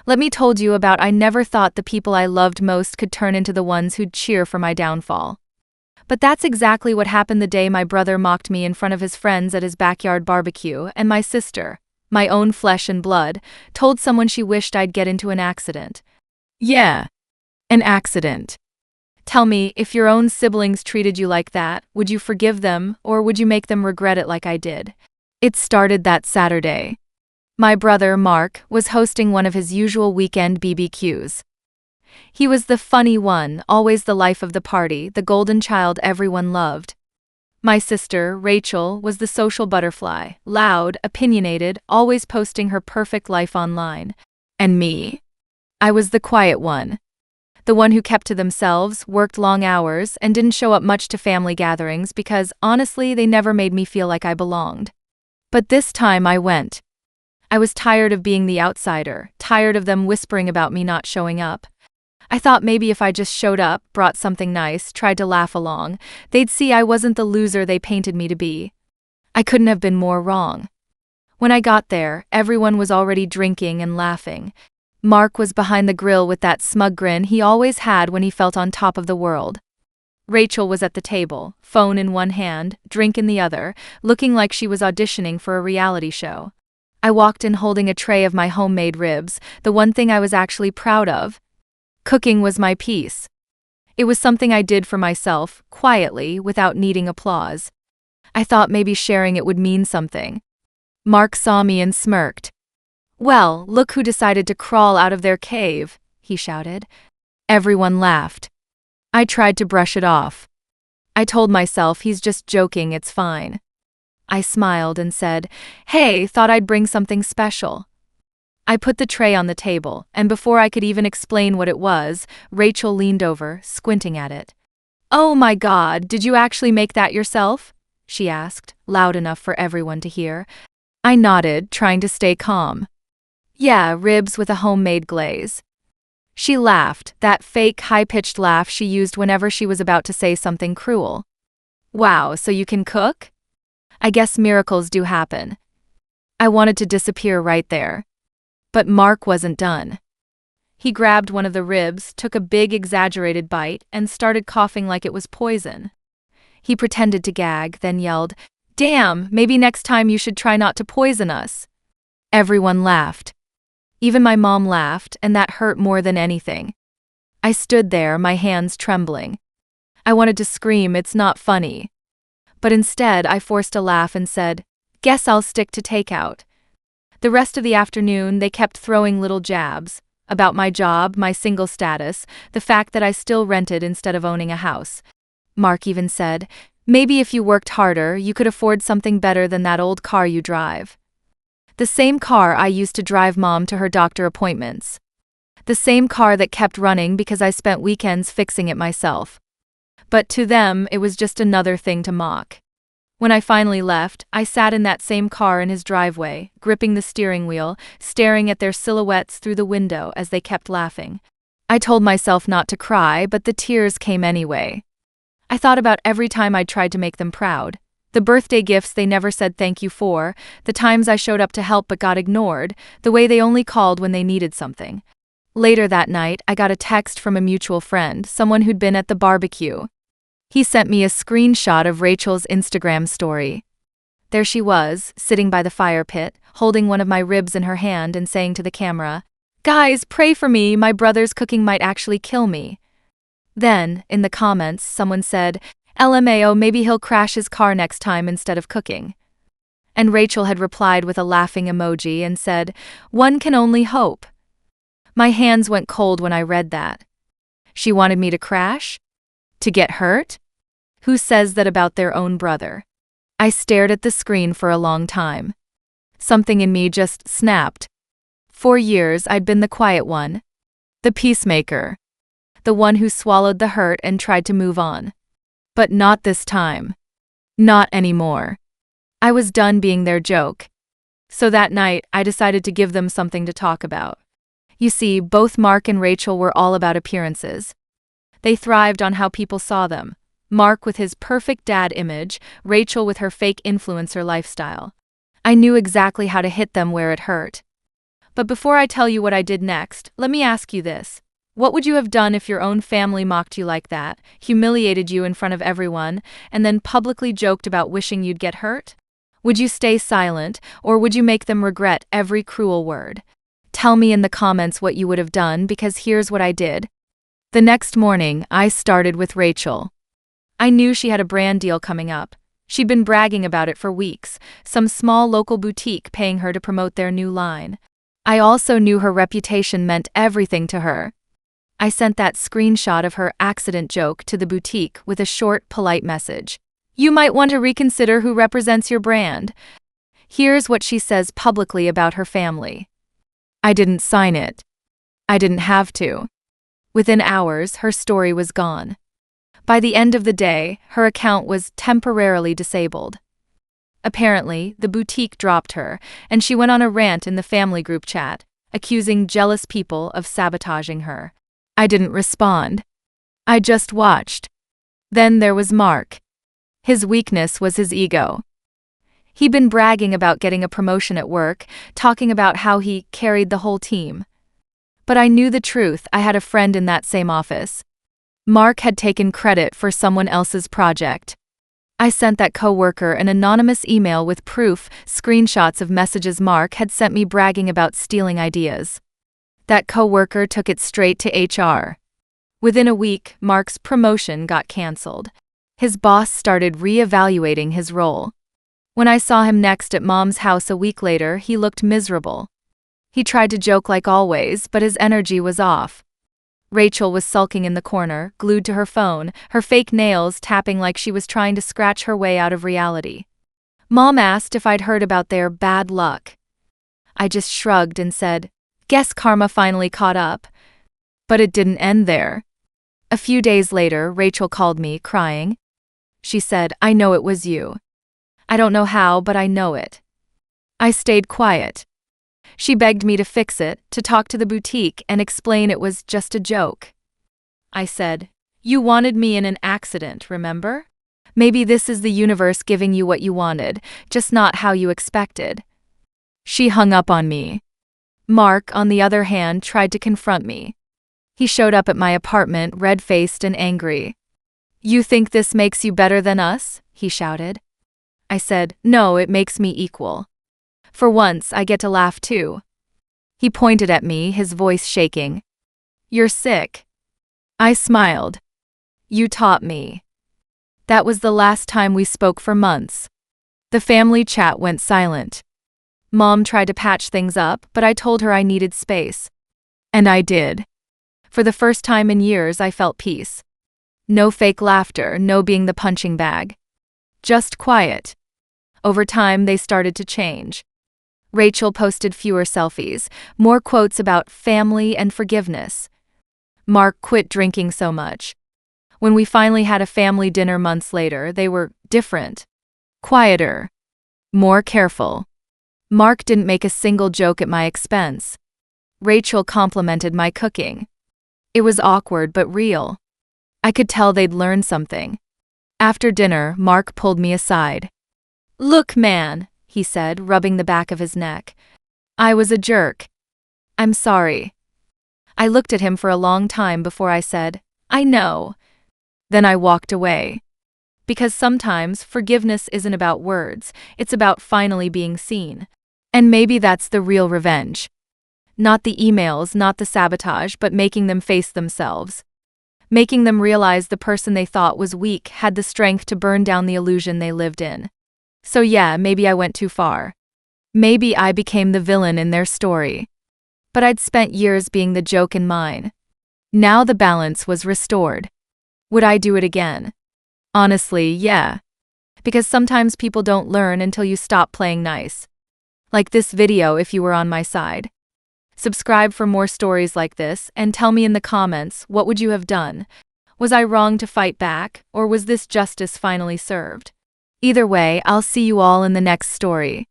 Let me told you about I never thought the people I loved most could turn into the ones who'd cheer for my downfall. But that's exactly what happened the day my brother mocked me in front of his friends at his backyard barbecue, and my sister, my own flesh and blood, told someone she wished I'd get into an accident. Yeah, an accident. Tell me, if your own siblings treated you like that, would you forgive them, or would you make them regret it like I did? It started that Saturday. My brother, Mark, was hosting one of his usual weekend BBQs. He was the funny one, always the life of the party, the golden child everyone loved. My sister, Rachel, was the social butterfly, loud, opinionated, always posting her perfect life online. And me? I was the quiet one. The one who kept to themselves, worked long hours, and didn't show up much to family gatherings because, honestly, they never made me feel like I belonged. But this time I went. I was tired of being the outsider, tired of them whispering about me not showing up. I thought maybe if I just showed up, brought something nice, tried to laugh along, they'd see I wasn't the loser they painted me to be. I couldn't have been more wrong. When I got there, everyone was already drinking and laughing. Mark was behind the grill with that smug grin he always had when he felt on top of the world. Rachel was at the table, phone in one hand, drink in the other, looking like she was auditioning for a reality show. I walked in holding a tray of my homemade ribs, the one thing I was actually proud of. Cooking was my piece. It was something I did for myself, quietly, without needing applause. I thought maybe sharing it would mean something. Mark saw me and smirked. "Well, look who decided to crawl out of their cave," he shouted. Everyone laughed. I tried to brush it off. I told myself he's just joking, it's fine. I smiled and said, "Hey, thought I'd bring something special." I put the tray on the table, and before I could even explain what it was, Rachel leaned over, squinting at it. "Oh my God, did you actually make that yourself?" she asked, loud enough for everyone to hear. I nodded, trying to stay calm. "Yeah, ribs with a homemade glaze." She laughed, that fake, high-pitched laugh she used whenever she was about to say something cruel. "Wow, so you can cook? I guess miracles do happen." I wanted to disappear right there. But Mark wasn't done. He grabbed one of the ribs, took a big, exaggerated bite, and started coughing like it was poison. He pretended to gag, then yelled, "Damn, maybe next time you should try not to poison us." Everyone laughed. Even my mom laughed, and that hurt more than anything. I stood there, my hands trembling. I wanted to scream, "It's not funny." But instead, I forced a laugh and said, "Guess I'll stick to takeout." The rest of the afternoon, they kept throwing little jabs about my job, my single status, the fact that I still rented instead of owning a house. Mark even said, "Maybe if you worked harder, you could afford something better than that old car you drive." The same car I used to drive Mom to her doctor appointments. The same car that kept running because I spent weekends fixing it myself. But to them, it was just another thing to mock. When I finally left, I sat in that same car in his driveway, gripping the steering wheel, staring at their silhouettes through the window as they kept laughing. I told myself not to cry, but the tears came anyway. I thought about every time I tried to make them proud. The birthday gifts they never said thank you for, the times I showed up to help but got ignored, the way they only called when they needed something. Later that night, I got a text from a mutual friend, someone who'd been at the barbecue. He sent me a screenshot of Rachel's Instagram story. There she was, sitting by the fire pit, holding one of my ribs in her hand and saying to the camera, "Guys, pray for me, my brother's cooking might actually kill me." Then, in the comments, someone said, "LMAO, maybe he'll crash his car next time instead of cooking." And Rachel had replied with a laughing emoji and said, "One can only hope." My hands went cold when I read that. She wanted me to crash? To get hurt? Who says that about their own brother? I stared at the screen for a long time. Something in me just snapped. For years I'd been the quiet one. The peacemaker. The one who swallowed the hurt and tried to move on. But not this time. Not anymore. I was done being their joke. So that night, I decided to give them something to talk about. You see, both Mark and Rachel were all about appearances. They thrived on how people saw them. Mark with his perfect dad image, Rachel with her fake influencer lifestyle. I knew exactly how to hit them where it hurt. But before I tell you what I did next, let me ask you this. What would you have done if your own family mocked you like that, humiliated you in front of everyone, and then publicly joked about wishing you'd get hurt? Would you stay silent, or would you make them regret every cruel word? Tell me in the comments what you would have done, because here's what I did. The next morning, I started with Rachel. I knew she had a brand deal coming up. She'd been bragging about it for weeks, some small local boutique paying her to promote their new line. I also knew her reputation meant everything to her. I sent that screenshot of her accident joke to the boutique with a short, polite message. You might want to reconsider who represents your brand. Here's what she says publicly about her family. I didn't sign it. I didn't have to. Within hours, her story was gone. By the end of the day, her account was temporarily disabled. Apparently, the boutique dropped her, and she went on a rant in the family group chat, accusing jealous people of sabotaging her. I didn't respond. I just watched. Then there was Mark. His weakness was his ego. He'd been bragging about getting a promotion at work, talking about how he carried the whole team. But I knew the truth. I had a friend in that same office. Mark had taken credit for someone else's project. I sent that coworker an anonymous email with proof, screenshots of messages Mark had sent me bragging about stealing ideas. That coworker took it straight to HR. Within a week, Mark's promotion got canceled. His boss started re-evaluating his role. When I saw him next at Mom's house a week later, he looked miserable. He tried to joke like always, but his energy was off. Rachel was sulking in the corner, glued to her phone, her fake nails tapping like she was trying to scratch her way out of reality. Mom asked if I'd heard about their bad luck. I just shrugged and said, "Guess karma finally caught up." But it didn't end there. A few days later, Rachel called me, crying. She said, "I know it was you. I don't know how, but I know it." I stayed quiet. She begged me to fix it, to talk to the boutique and explain it was just a joke. I said, "You wanted me in an accident, remember? Maybe this is the universe giving you what you wanted, just not how you expected." She hung up on me. Mark, on the other hand, tried to confront me. He showed up at my apartment, red-faced and angry. "You think this makes you better than us?" he shouted. I said, "No, it makes me equal. For once, I get to laugh too." He pointed at me, his voice shaking. "You're sick." I smiled. "You taught me." That was the last time we spoke for months. The family chat went silent. Mom tried to patch things up, but I told her I needed space. And I did. For the first time in years, I felt peace. No fake laughter, no being the punching bag. Just quiet. Over time, they started to change. Rachel posted fewer selfies, more quotes about family and forgiveness. Mark quit drinking so much. When we finally had a family dinner months later, they were different. Quieter. More careful. Mark didn't make a single joke at my expense. Rachel complimented my cooking. It was awkward but real. I could tell they'd learned something. After dinner, Mark pulled me aside. "Look, man," he said, rubbing the back of his neck. "I was a jerk. I'm sorry." I looked at him for a long time before I said, "I know." Then I walked away. Because sometimes forgiveness isn't about words, it's about finally being seen. And maybe that's the real revenge. Not the emails, not the sabotage, but making them face themselves. Making them realize the person they thought was weak had the strength to burn down the illusion they lived in. So yeah, maybe I went too far. Maybe I became the villain in their story. But I'd spent years being the joke in mine. Now the balance was restored. Would I do it again? Honestly, yeah. Because sometimes people don't learn until you stop playing nice. Like this video if you were on my side. Subscribe for more stories like this and tell me in the comments, what would you have done? Was I wrong to fight back, or was this justice finally served? Either way, I'll see you all in the next story.